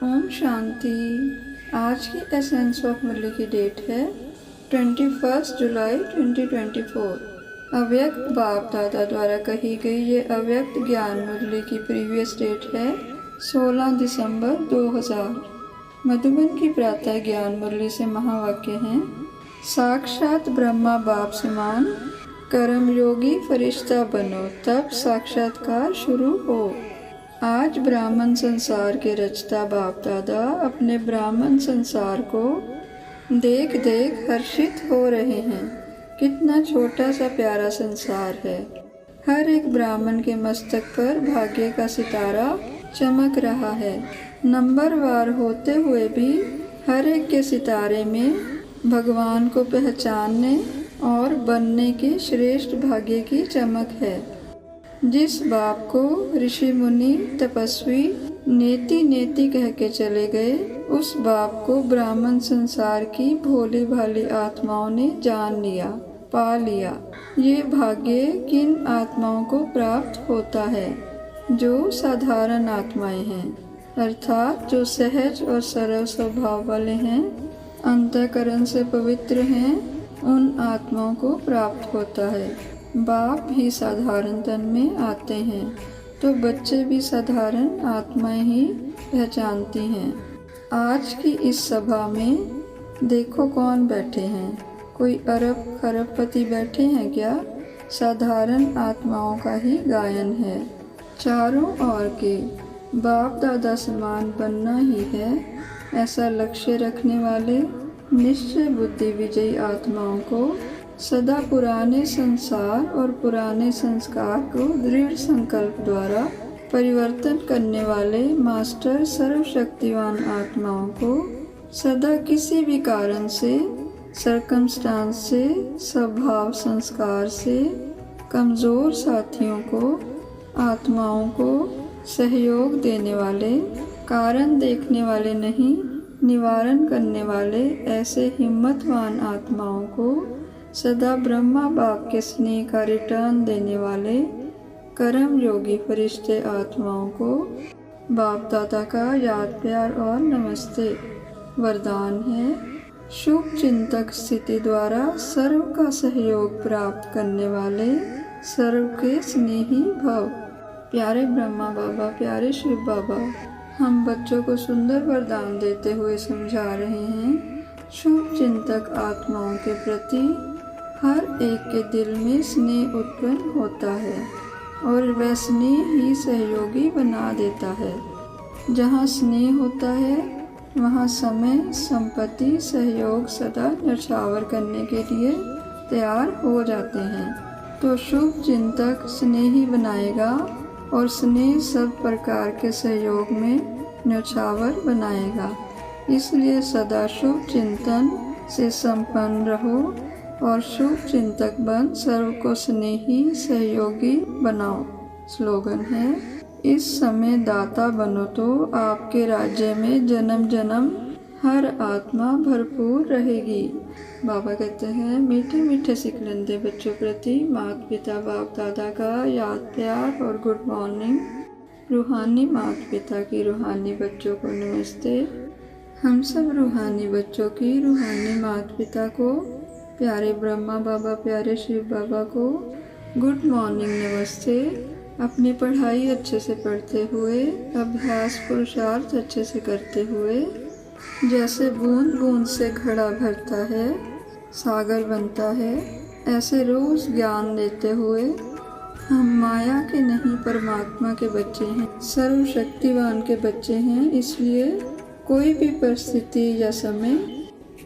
ओम शांति। आज की essence of मुरली की डेट है 21 जुलाई 2024। अव्यक्त बाप दादा द्वारा कही गई ये अव्यक्त ज्ञान मुरली की प्रीवियस डेट है 16 दिसंबर 2000। मधुबन की प्रातः ज्ञान मुरली से महावाक्य हैं। साक्षात ब्रह्मा बाप समान कर्मयोगी फरिश्ता बनो, तब साक्षात्कार शुरू हो। आज ब्राह्मण संसार के रचता बाप दादा अपने ब्राह्मण संसार को देख देख हर्षित हो रहे हैं। कितना छोटा सा प्यारा संसार है। हर एक ब्राह्मण के मस्तक पर भाग्य का सितारा चमक रहा है। नंबरवार होते हुए भी हर एक के सितारे में भगवान को पहचानने और बनने के श्रेष्ठ भाग्य की चमक है। जिस बाप को ऋषि मुनि तपस्वी नेति नेति कह के चले गए, उस बाप को ब्राह्मण संसार की भोली भाली आत्माओं ने जान लिया, पा लिया। ये भाग्य किन आत्माओं को प्राप्त होता है? जो साधारण आत्माएं हैं, अर्थात जो सहज और सरल स्वभाव वाले हैं, अंतःकरण से पवित्र हैं, उन आत्माओं को प्राप्त होता है। बाप भी साधारण तन में आते हैं तो बच्चे भी साधारण आत्माएं ही पहचानती हैं। आज की इस सभा में देखो कौन बैठे हैं। कोई अरब खरबपति बैठे हैं क्या? साधारण आत्माओं का ही गायन है। चारों ओर के बाप दादा समान बनना ही है, ऐसा लक्ष्य रखने वाले निश्चय बुद्धि विजयी आत्माओं को सदा पुराने संसार और पुराने संस्कार को दृढ़ संकल्प द्वारा परिवर्तन करने वाले मास्टर सर्वशक्तिवान आत्माओं को सदा किसी भी कारण से, सर्कमस्टांस से, स्वभाव संस्कार से कमज़ोर साथियों को, आत्माओं को सहयोग देने वाले, कारण देखने वाले नहीं, निवारण करने वाले ऐसे हिम्मतवान आत्माओं को सदा ब्रह्मा बाप के स्नेह का रिटर्न देने वाले कर्म योगी फरिश्ते आत्माओं को बाप दादा का याद प्यार और नमस्ते। वरदान है, शुभ चिंतक स्थिति द्वारा सर्व का सहयोग प्राप्त करने वाले सर्व के स्नेही भव। प्यारे ब्रह्मा बाबा, प्यारे शिव बाबा, हम बच्चों को सुंदर वरदान देते हुए समझा रहे हैं। शुभ चिंतक आत्माओं के प्रति हर एक के दिल में स्नेह उत्पन्न होता है और वह स्नेह ही सहयोगी बना देता है। जहाँ स्नेह होता है वहाँ समय, संपत्ति, सहयोग सदा न्यौछावर करने के लिए तैयार हो जाते हैं। तो शुभ चिंतक स्नेही बनाएगा और स्नेह सब प्रकार के सहयोग में न्यौछावर बनाएगा। इसलिए सदा शुभ चिंतन से संपन्न रहो और शुभ चिंतक बन सर्व को स्नेही सहयोगी बनाओ। स्लोगन है, इस समय दाता बनो तो आपके राज्य में जन्म जन्म हर आत्मा भरपूर रहेगी। बाबा कहते हैं, मीठे मीठे सिकलंदे बच्चों प्रति माता पिता बाप दादा का याद प्यार और गुड मॉर्निंग। रूहानी माता पिता की रूहानी बच्चों को नमस्ते। हम सब रूहानी बच्चों की रूहानी माता पिता को, प्यारे ब्रह्मा बाबा, प्यारे शिव बाबा को गुड मॉर्निंग नमस्ते। अपनी पढ़ाई अच्छे से पढ़ते हुए, अभ्यास पुरुषार्थ अच्छे से करते हुए, जैसे बूंद बूंद से घड़ा भरता है, सागर बनता है, ऐसे रोज़ ज्ञान देते हुए हम माया के नहीं परमात्मा के बच्चे हैं, सर्वशक्तिवान के बच्चे हैं। इसलिए कोई भी परिस्थिति या समय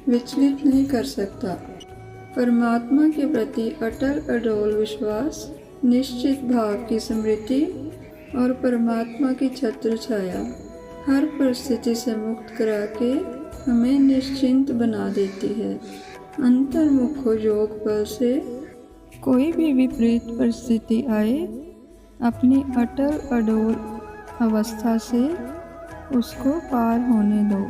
विचलित नहीं कर सकता। परमात्मा के प्रति अटल अडोल विश्वास, निश्चित भाव की स्मृति और परमात्मा की छत्र छाया हर परिस्थिति से मुक्त करा के हमें निश्चिंत बना देती है। अंतर्मुख हो योग बल से कोई भी विपरीत परिस्थिति आए, अपनी अटल अडोल अवस्था से उसको पार होने दो।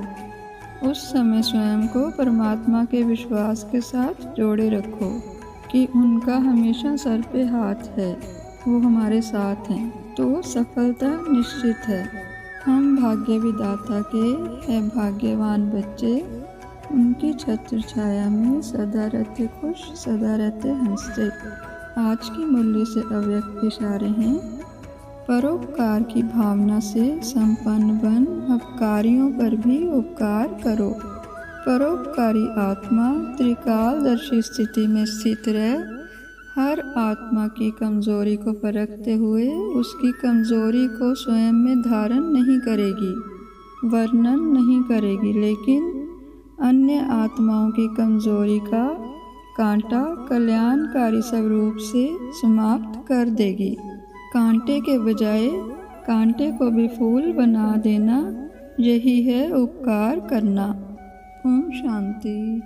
उस समय स्वयं को परमात्मा के विश्वास के साथ जोड़े रखो कि उनका हमेशा सर पे हाथ है, वो हमारे साथ हैं, तो सफलता निश्चित है। हम भाग्य विधाता के है भाग्यवान बच्चे, उनकी छत्र छाया में सदा रहते खुश, सदा रहते हंसते। आज की मुरली से अव्यक्त इशारे हैं। परोपकार की भावना से संपन्न बन अपकारियों पर भी उपकार करो। परोपकारी आत्मा त्रिकालदर्शी स्थिति में स्थित रह हर आत्मा की कमजोरी को परखते हुए उसकी कमजोरी को स्वयं में धारण नहीं करेगी, वर्णन नहीं करेगी, लेकिन अन्य आत्माओं की कमजोरी का कांटा कल्याणकारी स्वरूप से समाप्त कर देगी। कांटे के बजाय कांटे को भी फूल बना देना, यही है उपकार करना। ओम शांति।